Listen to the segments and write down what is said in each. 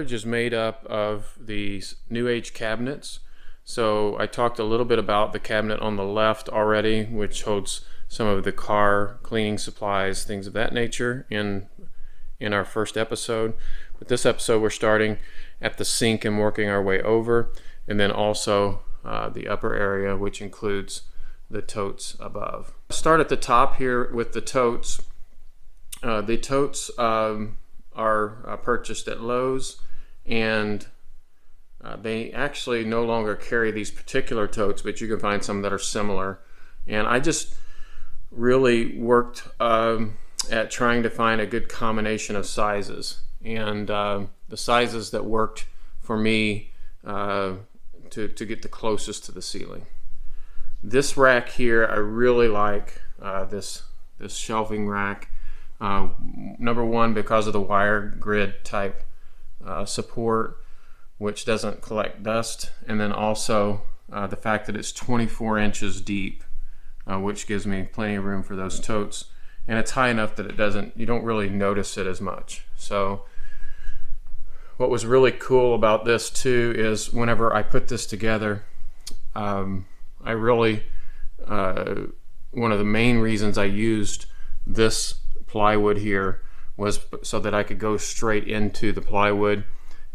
storage is made up of these New Age cabinets. So I talked a little bit about the cabinet on the left already, which holds some of the car cleaning supplies, things of that nature in our first episode. But this episode we're starting at the sink and working our way over, and then also the upper area, which includes the totes above. Start at the top here with the totes. The totes are purchased at Lowe's, and they actually no longer carry these particular totes, but you can find some that are similar. And I just really worked at trying to find a good combination of sizes, and the sizes that worked for me to get the closest to the ceiling. This rack here, I really like this shelving rack. Number one, because of the wire grid type support, which doesn't collect dust, and then also the fact that it's 24 inches deep, which gives me plenty of room for those totes, and it's high enough that you don't really notice it as much. So what was really cool about this too is whenever I put this together, I really one of the main reasons I used this plywood here was so that I could go straight into the plywood,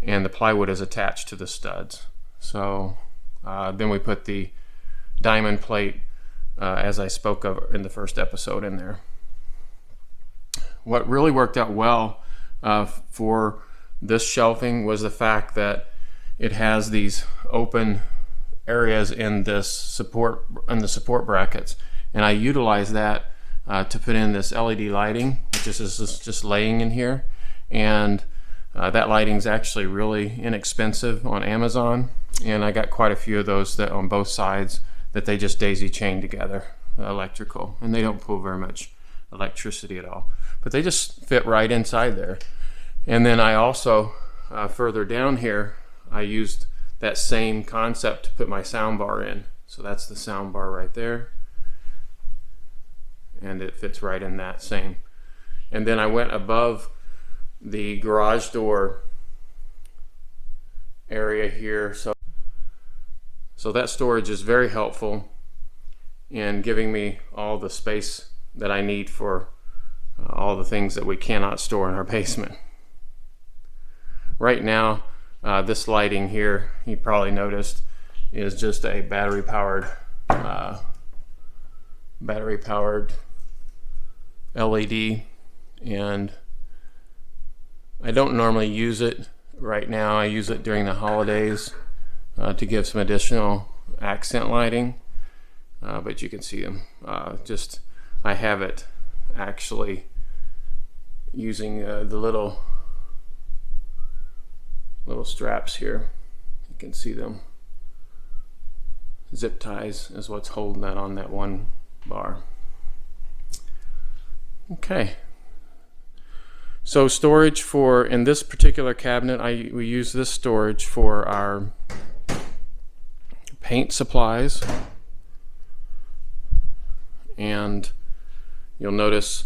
and the plywood is attached to the studs. So then we put the diamond plate as I spoke of in the first episode in there. What really worked out well for this shelving was the fact that it has these open areas in the support brackets, and I utilized that to put in this LED lighting, which is just laying in here, and that lighting is actually really inexpensive on Amazon, and I got quite a few of those that on both sides that they just daisy chain together, electrical, and they don't pull very much electricity at all, but they just fit right inside there. And then I also further down here, I used that same concept to put my sound bar in. So that's the sound bar right there, and it fits right in that same. And then I went above the garage door area here, so that storage is very helpful in giving me all the space that I need for all the things that we cannot store in our basement. Right now, this lighting here, you probably noticed, is just a battery powered LED, and I don't normally use it right now. I use it during the holidays to give some additional accent lighting, but you can see them. I have it actually using the little straps here. You can see them. Zip ties is what's holding that on that one bar. Okay. So storage in this particular cabinet, we use this storage for our paint supplies, and you'll notice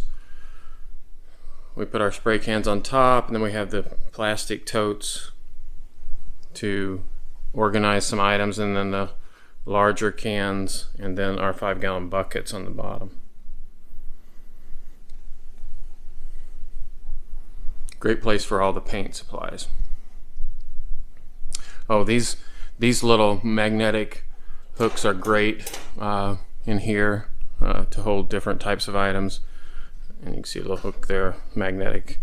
we put our spray cans on top, and then we have the plastic totes to organize some items, and then the larger cans, and then our 5-gallon buckets on the bottom. Great place for all the paint supplies. Oh, these little magnetic hooks are great in here to hold different types of items. And you can see a little hook there, magnetic.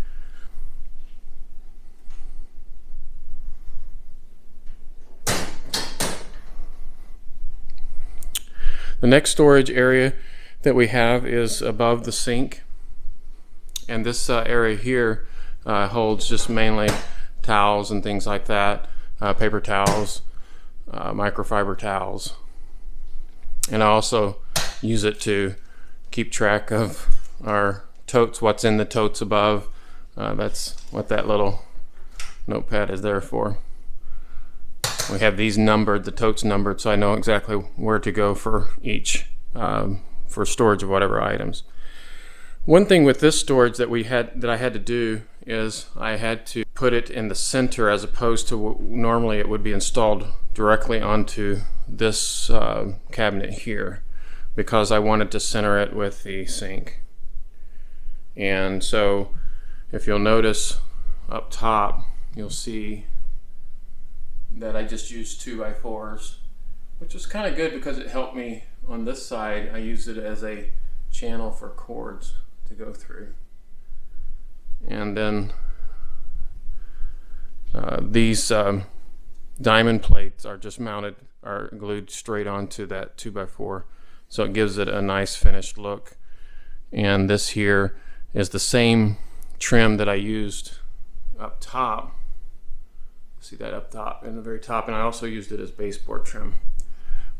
The next storage area that we have is above the sink, and this area here holds just mainly towels and things like that, paper towels, microfiber towels, and I also use it to keep track of our totes, what's in the totes above. That's what that little notepad is there for. We have these numbered, the totes numbered, so I know exactly where to go for each, for storage of whatever items. One thing with this storage that I had to do is I had to put it in the center as opposed to normally it would be installed directly onto this cabinet here, because I wanted to center it with the sink. And so if you'll notice up top, you'll see that I just used 2x4s, which was kind of good because it helped me on this side. I used it as a channel for cords to go through. And then these diamond plates are just mounted, are glued straight onto that 2x4, so it gives it a nice finished look. And this here is the same trim that I used up top. See that up top in the very top, and I also used it as baseboard trim.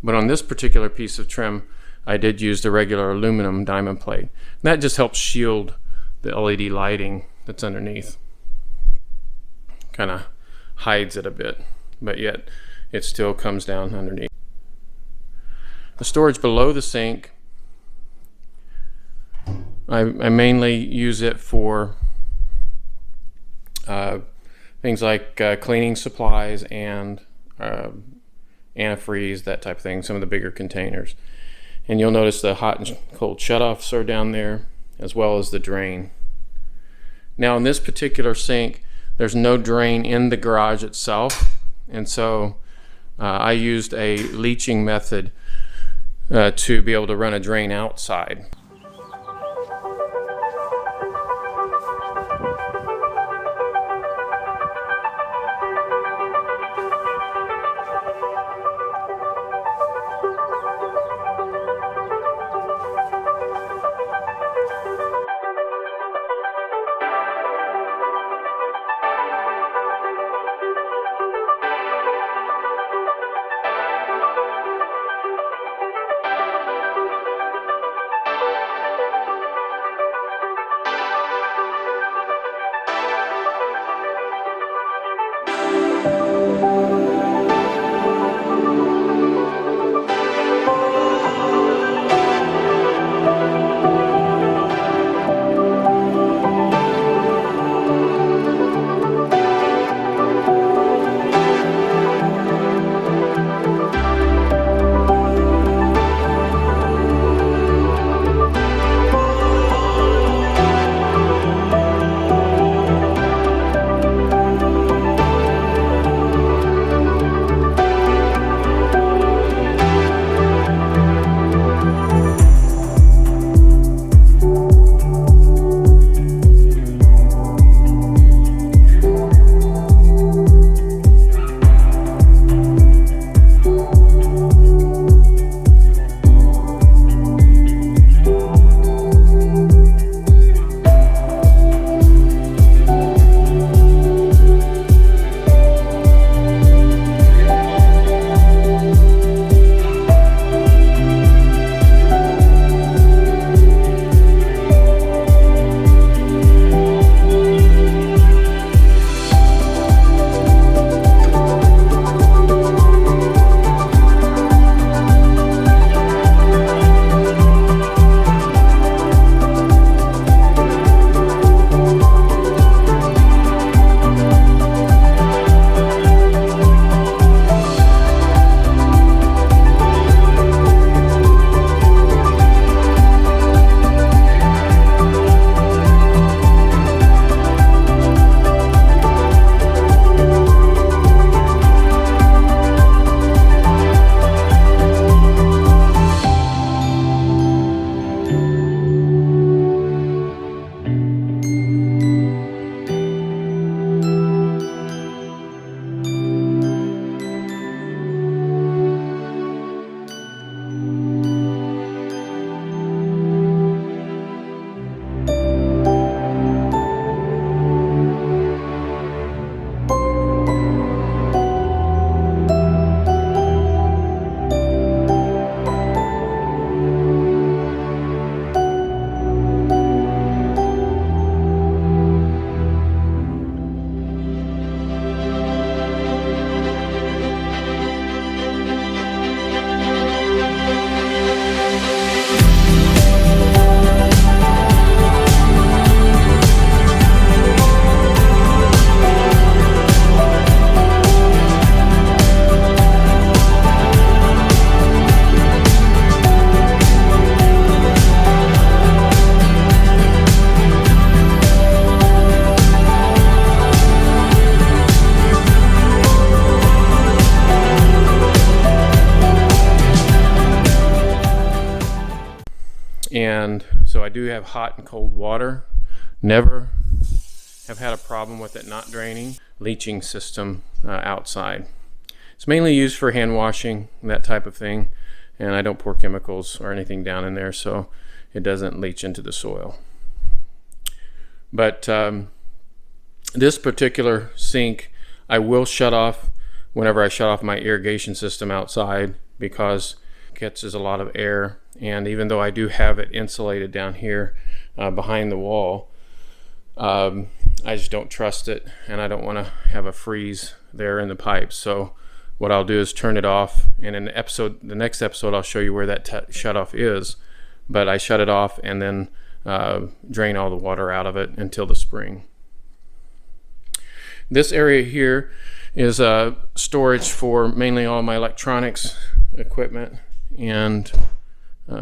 But on this particular piece of trim, I did use the regular aluminum diamond plate. And that just helps shield the LED lighting that's underneath. Kind of hides it a bit, but yet it still comes down underneath. The storage below the sink, I mainly use it for things like cleaning supplies and antifreeze, that type of thing, some of the bigger containers. And you'll notice the hot and cold shutoffs are down there, as well as the drain. Now in this particular sink, there's no drain in the garage itself, and so I used a leaching method to be able to run a drain outside. And so I do have hot and cold water. Never have had a problem with it not draining. Leaching system outside. It's mainly used for hand washing, that type of thing, and I don't pour chemicals or anything down in there, so it doesn't leach into the soil. But this particular sink I will shut off whenever I shut off my irrigation system outside, because it catches a lot of air, and even though I do have it insulated down here behind the wall, I just don't trust it, and I don't want to have a freeze there in the pipes. So what I'll do is turn it off, and in the next episode I'll show you where that shut off is, but I shut it off and then drain all the water out of it until the spring. This area here is storage for mainly all my electronics equipment, and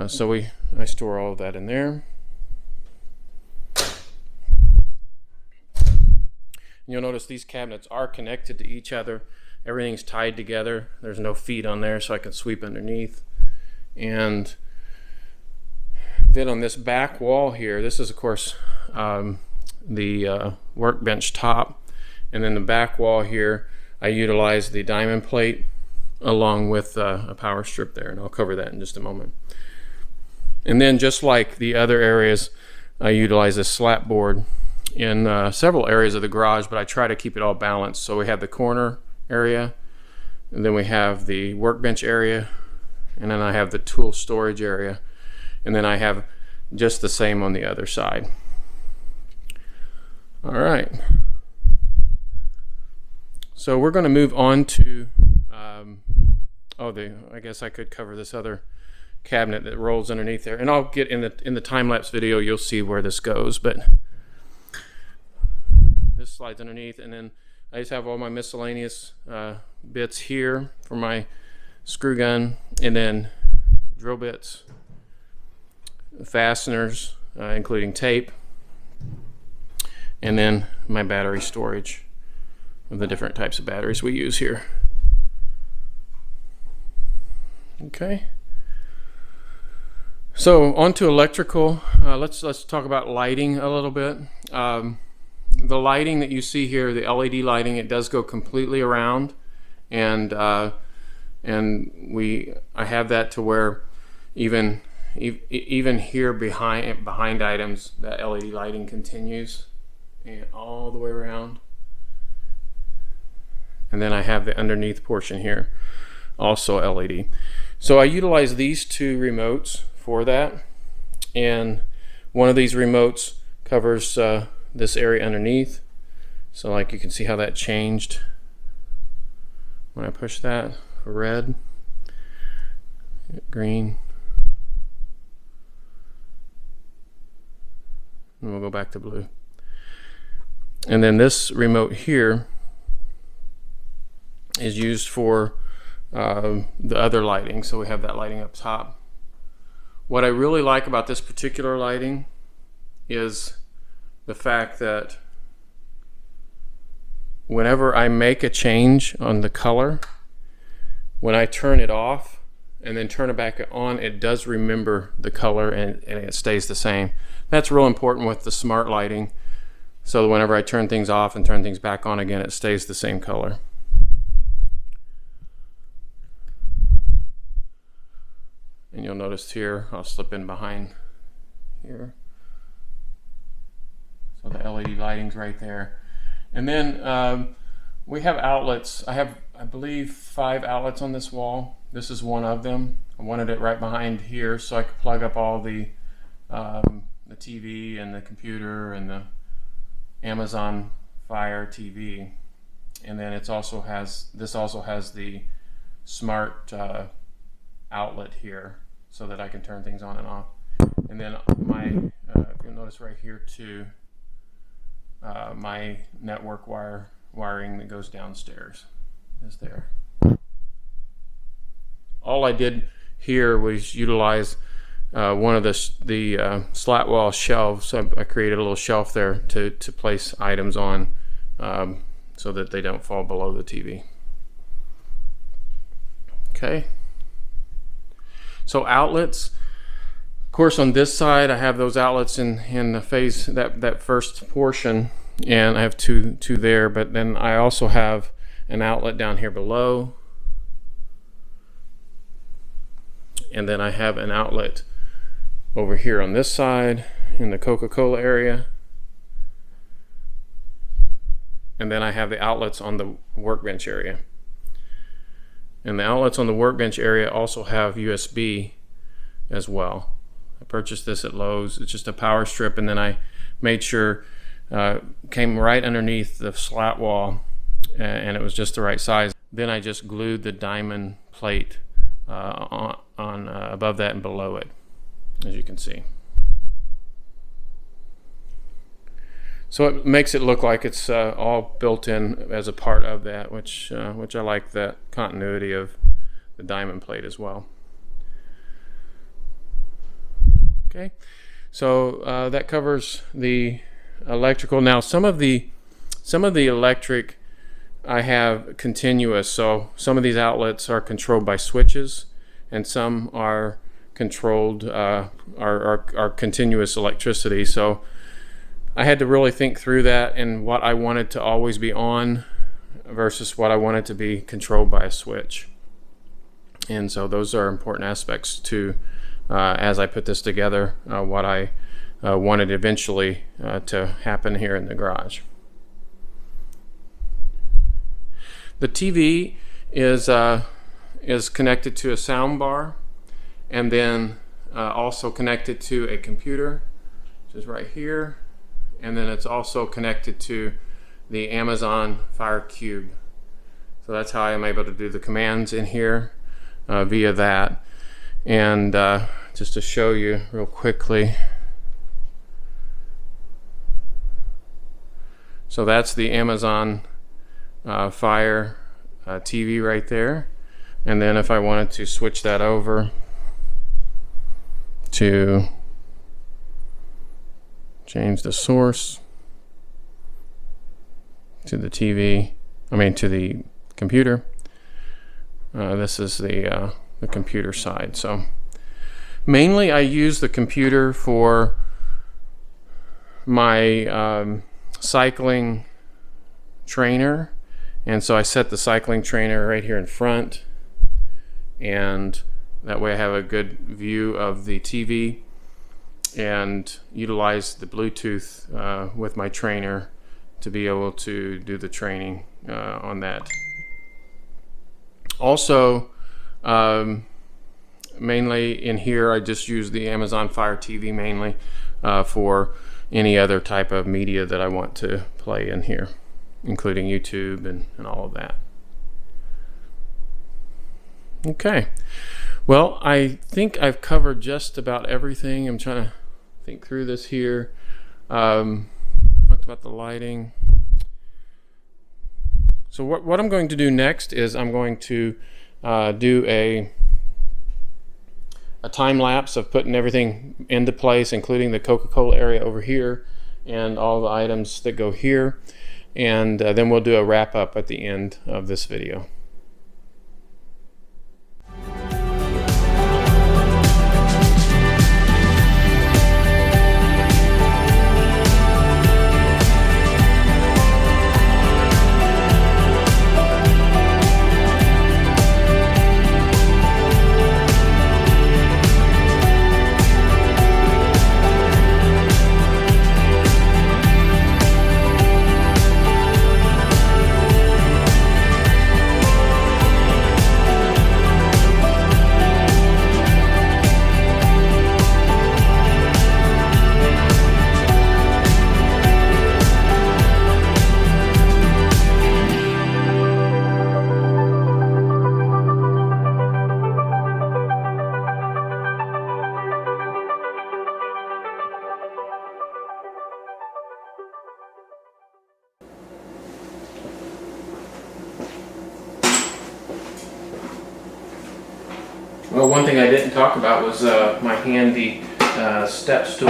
so I store all of that in there. You'll notice these cabinets are connected to each other. Everything's tied together. There's no feet on there, so I can sweep underneath. And then on this back wall here, this is of course the workbench top, and then the back wall here I utilize the diamond plate along with a power strip there, and I'll cover that in just a moment. And then just like the other areas, I utilize a slat board in several areas of the garage, but I try to keep it all balanced. So we have the corner area, and then we have the workbench area, and then I have the tool storage area, and then I have just the same on the other side. All right, so we're going to move on to I guess I could cover this other cabinet that rolls underneath there, and I'll get in the time-lapse video, you'll see where this goes, but this slides underneath, and then I just have all my miscellaneous bits here for my screw gun, and then drill bits, fasteners, including tape, and then my battery storage of the different types of batteries we use here. Okay. So on to electrical. Let's talk about lighting a little bit. The lighting that you see here, the LED lighting, it does go completely around, and I have that to where even here behind items, that LED lighting continues and all the way around. And then I have the underneath portion here, also LED. So I utilize these two remotes for that, and one of these remotes covers this area underneath. So like you can see how that changed when I push that. Red, green, and we'll go back to blue. And then this remote here is used for the other lighting. So we have that lighting up top. What I really like about this particular lighting is the fact that whenever I make a change on the color, when I turn it off and then turn it back on, it does remember the color, and it stays the same. That's real important with the smart lighting, so that whenever I turn things off and turn things back on again, it stays the same color. And you'll notice here, I'll slip in behind here. So the LED lighting's right there. And then we have outlets. I have, I believe, 5 outlets on this wall. This is one of them. I wanted it right behind here so I could plug up all the TV and the computer and the Amazon Fire TV. And then this also has the smart outlet here so that I can turn things on and off. And then my, if you'll notice right here too, my network wiring that goes downstairs is there. All I did here was utilize one of the slat wall shelves. So I created a little shelf there to place items on so that they don't fall below the TV. Okay. So outlets, course, on this side, I have those outlets in the phase, that first portion, and I have two there, but then I also have an outlet down here below, and then I have an outlet over here on this side in the Coca Cola area, and then I have the outlets on the workbench area. And the outlets on the workbench area also have USB as well. I purchased this at Lowe's. It's just a power strip, and then I made sure came right underneath the slat wall, and it was just the right size. Then I just glued the diamond plate on above that and below it, as you can see. So it makes it look like it's all built in as a part of that, which I like that continuity of the diamond plate as well. Okay, so that covers the electrical. Now some of the electric I have continuous, so some of these outlets are controlled by switches, and some are controlled are continuous electricity. So I had to really think through that and what I wanted to always be on versus what I wanted to be controlled by a switch. And so those are important aspects to as I put this together, what I wanted eventually to happen here in the garage. The TV is connected to a sound bar, and then also connected to a computer, which is right here. And then it's also connected to the Amazon Fire Cube. So that's how I'm able to do the commands in here via that. And just to show you real quickly. So that's the Amazon Fire TV right there. And then if I wanted to switch that over to change the source to the TV, to the computer. This is the computer side. So mainly I use the computer for my cycling trainer, and so I set the cycling trainer right here in front, and that way I have a good view of the TV and utilize the Bluetooth with my trainer to be able to do the training on that. Also, mainly in here I just use the Amazon Fire TV mainly for any other type of media that I want to play in here, including YouTube and all of that. Okay, well, I think I've covered just about everything. I'm trying to think through this here. Talked about the lighting. So what I'm going to do next is I'm going to do a time lapse of putting everything into place, including the Coca Cola area over here and all the items that go here, and then we'll do a wrap up at the end of this video. Well, one thing I didn't talk about was my handy step stool.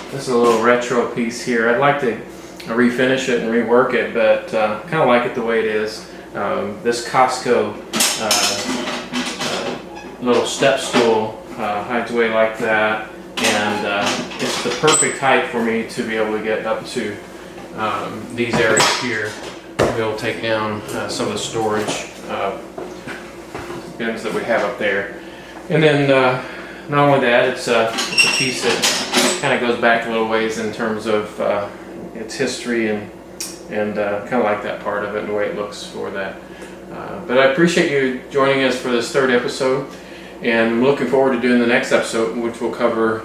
This is a little retro piece here. I'd like to refinish it and rework it, but kind of like it the way it is. This Costco little step stool hides away like that, and it's the perfect height for me to be able to get up to these areas here. We'll take down some of the storage bins that we have up there. And then not only that, it's a piece that kind of goes back a little ways in terms of its history and kind of like that part of it and the way it looks for that. But I appreciate you joining us for this third episode, and I'm looking forward to doing the next episode, which will cover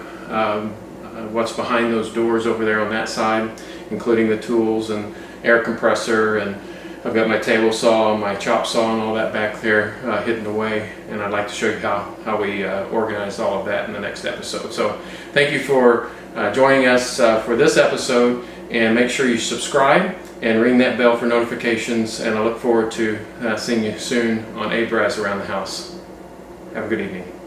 what's behind those doors over there on that side, including the tools and air compressor, and I've got my table saw, my chop saw, and all that back there hidden away, and I'd like to show you how we organize all of that in the next episode. So thank you for joining us for this episode, and make sure you subscribe and ring that bell for notifications, and I look forward to seeing you soon on Abraz Around the House. Have a good evening.